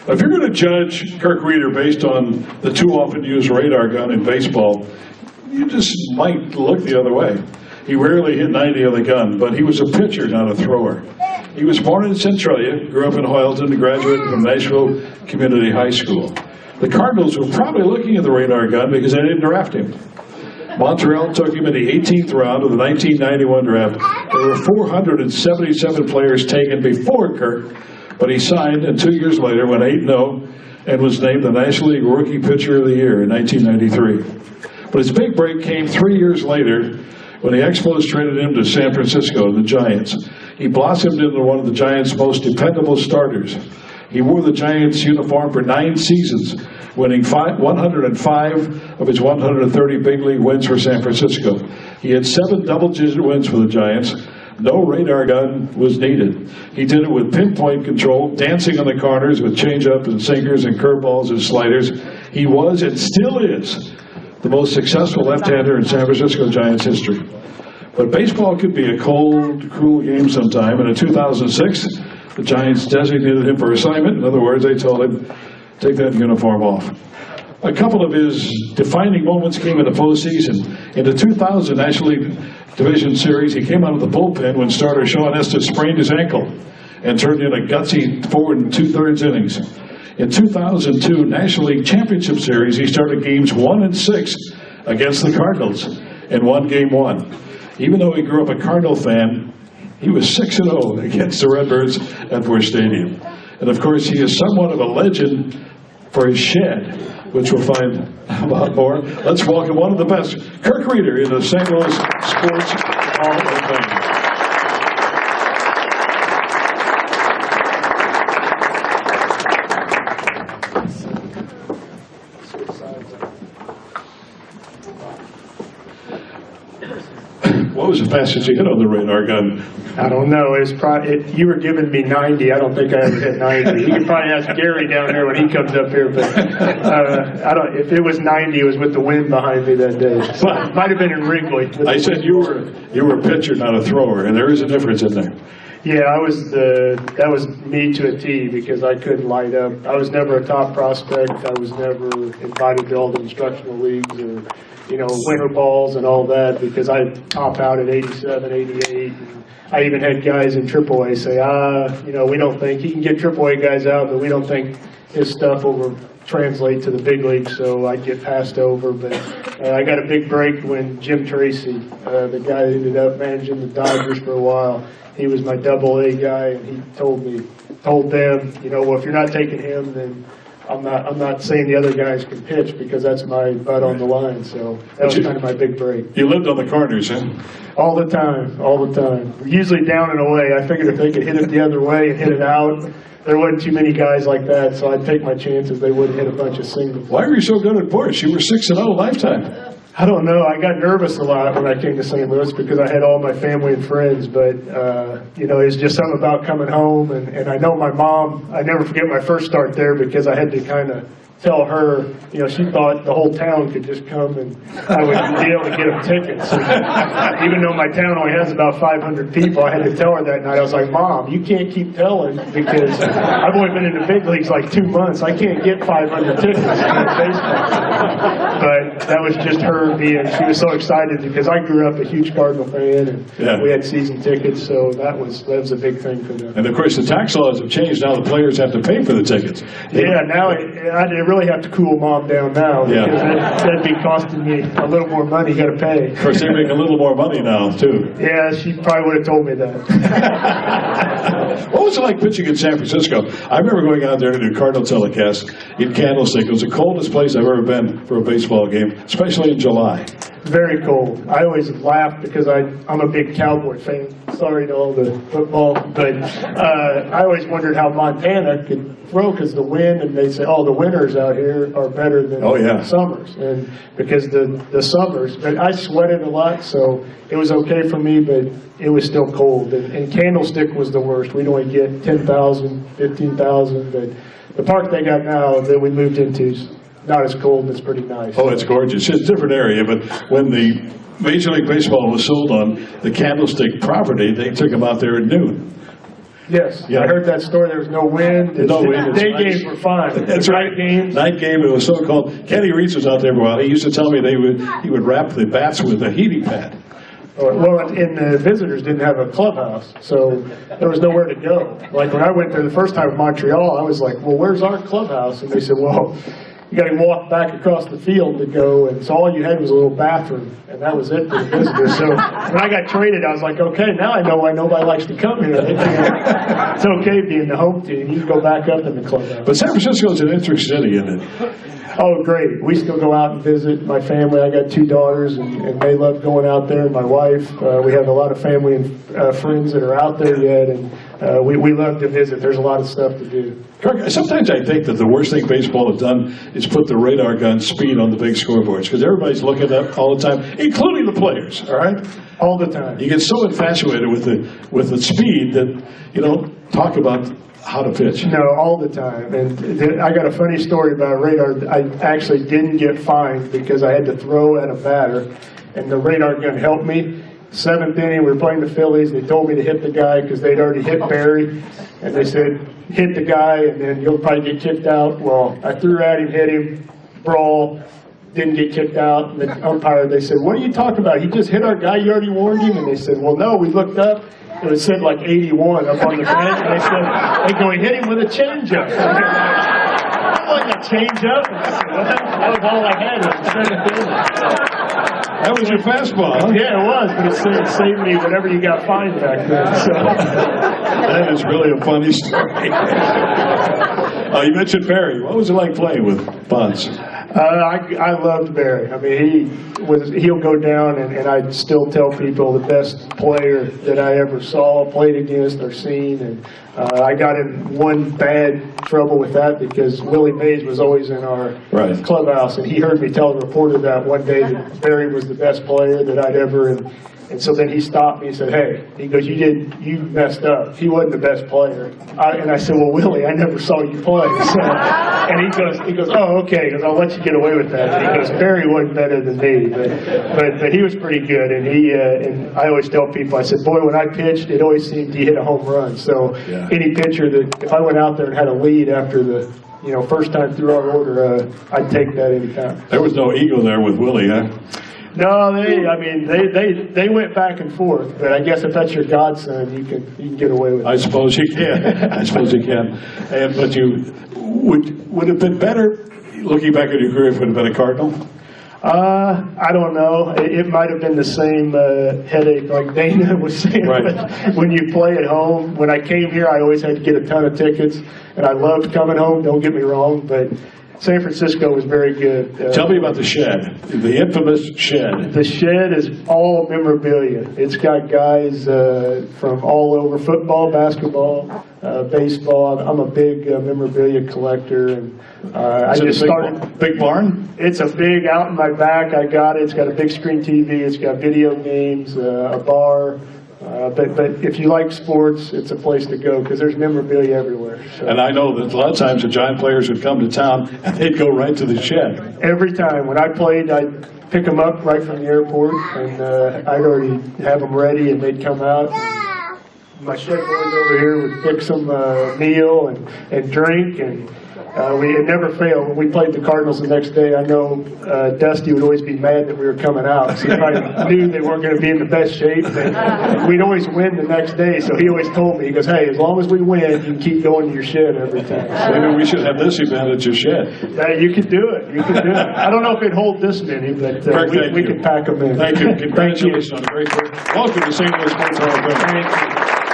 If you're going to judge Kirk Rueter based on the too often used radar gun in baseball, you just might look the other way. He rarely hit 90 on the gun, but he was a pitcher, not a thrower. He was born in Centralia, grew up in Hoyleton, and graduated from Nashville Community High School. The Cardinals were probably looking at the radar gun because they didn't draft him. Montreal took him in the 18th round of the 1991 draft. There were 477 players taken before Kirk, but he signed, and 2 years later went 8-0 and was named the National League Rookie Pitcher of the Year in 1993. But his big break came 3 years later when the Expos traded him to San Francisco, the Giants. He blossomed into one of the Giants' most dependable starters. He wore the Giants uniform for 9 seasons, winning 105 of his 130 big league wins for San Francisco. He had 7 double-digit wins for the Giants. No radar gun was needed. He did it with pinpoint control, dancing on the corners with changeup and sinkers and curveballs and sliders. He was and still is the most successful left-hander in San Francisco Giants history. But baseball could be a cold, cruel game sometime, and in 2006, the Giants designated him for assignment. In other words, they told him, take that uniform off. A couple of his defining moments came in the postseason. In the 2000 National League Division Series, he came out of the bullpen when starter Sean Estes sprained his ankle and turned in a gutsy 4 2/3 innings. In 2002 National League Championship Series, he started games 1 and 6 against the Cardinals and won game 1. Even though he grew up a Cardinal fan, he was 6-0 against the Redbirds at Busch Stadium. And of course, he is somewhat of a legend for his shed, which we'll find about more. Let's welcome one of the best, Kirk Rueter, in the St. Louis Sports Hall of Fame. What was the fastest you hit on the radar gun? I don't know. It was probably, you were giving me 90. I don't think I ever hit 90. You can probably ask Gary down there when he comes up here. But I don't. If it was 90, it was with the wind behind me that day. So it might have been in Wrigley. I said you were a pitcher, not a thrower, and there is a difference in there. Yeah, that was me to a T because I couldn't light up. I was never a top prospect. I was never invited to all the instructional leagues or, winter balls and all that because I top out at 87, 88. And I even had guys in AAA say, we don't think he can get AAA guys out, but we don't think his stuff will translate to the big league, so I'd get passed over. But I got a big break when Jim Tracy, the guy that ended up managing the Dodgers for a while, he was my AA guy, and he told them, well, if you're not taking him, then I'm not saying the other guys can pitch because that's my butt on the line. So that was kind of my big break. You lived on the corners, huh? All the time. Usually down and away. I figured if they could hit it the other way and hit it out, there wasn't too many guys like that, so I'd take my chances. They wouldn't hit a bunch of singles. Why were you so good at Busch? You were 6-0 lifetime. I don't know. I got nervous a lot when I came to St. Louis because I had all my family and friends, but, it's just something about coming home. And I know my mom, I never forget my first start there because I had to kind of tell her, she thought the whole town could just come and I would be able to get them tickets. And even though my town only has about 500 people, I had to tell her that night. I was like, Mom, you can't keep telling because I've only been in the big leagues like 2 months. I can't get 500 tickets to baseball. But that was just her she was so excited because I grew up a huge Cardinal fan and we had season tickets, so that was a big thing for them. And of course the tax laws have changed. Now the players have to pay for the tickets. Yeah, now I really have to cool Mom down now because that'd be costing me a little more money. You got to pay. Of course, they make a little more money now too. Yeah, she probably would have told me that. What was it like pitching in San Francisco? I remember going out there to do Cardinal telecast in Candlestick. It was the coldest place I've ever been for a baseball game, especially in July. Very cold. I always laugh because I'm a big Cowboy fan. Sorry to all the football, but I always wondered how Montana could throw because the wind, and they say, the winters out here are better than the summers, and because the summers. But I sweated a lot, so it was okay for me, but it was still cold. And Candlestick was the worst. We'd only get 10,000, 15,000, but the park they got now that we moved into not as cold, it's pretty nice. Oh, it's gorgeous. It's a different area, but when the Major League Baseball was sold on the Candlestick property, they took them out there at noon. Yes, Yeah. I heard that story. There was no wind. No wind. Day It's games nice. were fine. That's right. Night games. Night game, it was so-called. Kenny Reitz was out there for a while. He used to tell me he would wrap the bats with a heating pad. Well, and the visitors didn't have a clubhouse, so there was nowhere to go. Like when I went there the first time in Montreal, I was like, well, where's our clubhouse? And they said, well, you got to walk back across the field to go, and so all you had was a little bathroom, and that was it for the visitors. So when I got traded, I was like, okay, now I know why nobody likes to come here. It's okay being the home team. You can go back up in the clubhouse. But San Francisco's an interesting city, isn't it? Oh, great. We still go out and visit my family. I got 2 daughters, and they love going out there, and my wife. We have a lot of family and friends that are out there yet, and we love to visit. There's a lot of stuff to do. Kirk, sometimes I think that the worst thing baseball has done is put the radar gun speed on the big scoreboards, because everybody's looking at that all the time, including the players, all right? All the time. You get so infatuated with the speed that you don't talk about how to pitch. No, all the time. And I got a funny story about radar. I actually didn't get fined because I had to throw at a batter, and the radar gun helped me. 7th inning, we were playing the Phillies. They told me to hit the guy because they'd already hit Barry, and they said, hit the guy, and then you'll probably get kicked out. Well, I threw at him, hit him, brawl, didn't get kicked out. And the umpire, they said, what are you talking about? He just hit our guy, you already warned him? And they said, well, no, we looked up. It said like 81 up on the bench, and they go, he hit him with a changeup. Like a changeup? That was all I had. That was your fastball, huh? Yeah, it was, but it saved me whatever you got fined back then. So. That is really a funny story. You mentioned Barry. What was it like playing with Bonds? I loved Barry. I mean, he'll go down, and I still tell people the best player that I ever saw, played against, or seen. And I got in one bad trouble with that because Willie Mays was always in our clubhouse, and he heard me tell the reporter that one day that Barry was the best player that I'd ever. And so then he stopped me and said, hey, he goes, you messed up. He wasn't the best player. And I said, well, Willie, I never saw you play. So, and he goes, oh, okay. He goes, I'll let you get away with that. And he goes, Barry wasn't better than me. But he was pretty good. And and I always tell people, I said, boy, when I pitched, it always seemed he hit a home run. So any pitcher that, if I went out there and had a lead after the first time through our order, I'd take that any time. There was no ego there with Willie, huh? No, they went back and forth, but I guess if that's your godson, you can get away with it. I suppose you can. I suppose you can. But you would have been better, looking back at your career, if it would have been a Cardinal? I don't know. It might have been the same headache like Dana was saying. Right. But when you play at home, when I came here, I always had to get a ton of tickets, and I loved coming home, don't get me wrong, but San Francisco was very good. Tell me about the Shed, the infamous Shed. The Shed is all memorabilia. It's got guys from all over, football, basketball, baseball. I'm a big memorabilia collector, and I just started. Big barn? It's a big out in my back. I got it. It's got a big screen TV. It's got video games, a bar. But if you like sports, it's a place to go because there's memorabilia everywhere. So. And I know that a lot of times the Giant players would come to town and they'd go right to the Shed. Every time. When I played, I'd pick them up right from the airport, and I'd already have them ready, and they'd come out. My Shed boys over here would fix them a meal and drink, and it never failed. When we played the Cardinals the next day, I know Dusty would always be mad that we were coming out. So he probably knew they weren't going to be in the best shape. And we'd always win the next day, so he always told me, he goes, hey, as long as we win, you can keep going to your Shed every time. So, maybe we should have this event at your Shed. you could do it. You could do it. I don't know if it'd hold this many, but we could pack them in. Thank you. Congratulations on a great work. Welcome to St. Louis Sports Hall of Fame. Thank you.